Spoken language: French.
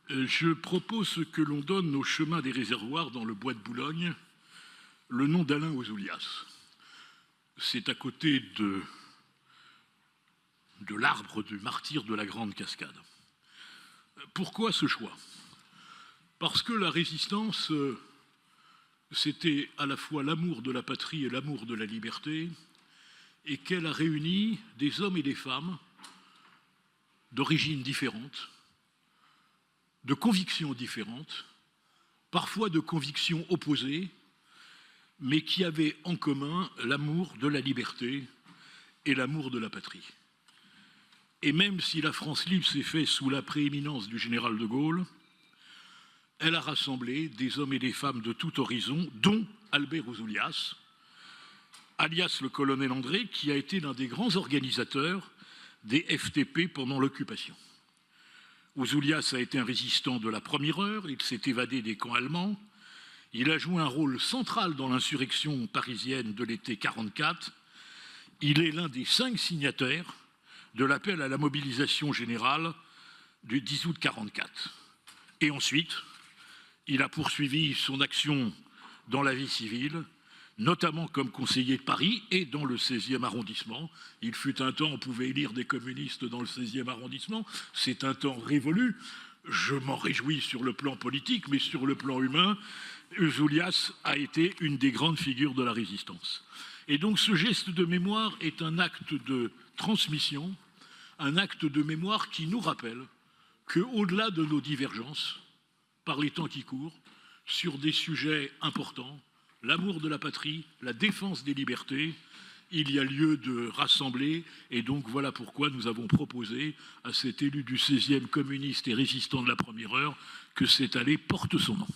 Je propose que l'on donne au chemin des réservoirs dans le bois de Boulogne le nom d'Alain Ouzoulias. C'est à côté de l'arbre du martyr de la Grande Cascade. Pourquoi ce choix? Parce que la résistance, c'était à la fois l'amour de la patrie et l'amour de la liberté, et qu'elle a réuni des hommes et des femmes d'origines différentes, de convictions différentes, parfois de convictions opposées, mais qui avaient en commun l'amour de la liberté et l'amour de la patrie. Et même si la France libre s'est faite sous la prééminence du général de Gaulle, elle a rassemblé des hommes et des femmes de tout horizon, dont Albert Ouzoulias, alias le colonel André, qui a été l'un des grands organisateurs des FTP pendant l'occupation. Ouzoulias a été un résistant de la première heure, il s'est évadé des camps allemands, il a joué un rôle central dans l'insurrection parisienne de l'été 1944, il est l'un des 5 signataires de l'appel à la mobilisation générale du 10 août 1944. Et ensuite, il a poursuivi son action dans la vie civile, notamment comme conseiller de Paris et dans le 16e arrondissement. Il fut un temps, on pouvait élire des communistes dans le 16e arrondissement. C'est un temps révolu. Je m'en réjouis sur le plan politique, mais sur le plan humain, Ouzoulias a été une des grandes figures de la résistance. Et donc ce geste de mémoire est un acte de transmission, un acte de mémoire qui nous rappelle qu'au-delà de nos divergences, par les temps qui courent, sur des sujets importants, l'amour de la patrie, la défense des libertés, il y a lieu de rassembler, et donc voilà pourquoi nous avons proposé à cet élu du 16e communiste et résistant de la première heure que cette allée porte son nom.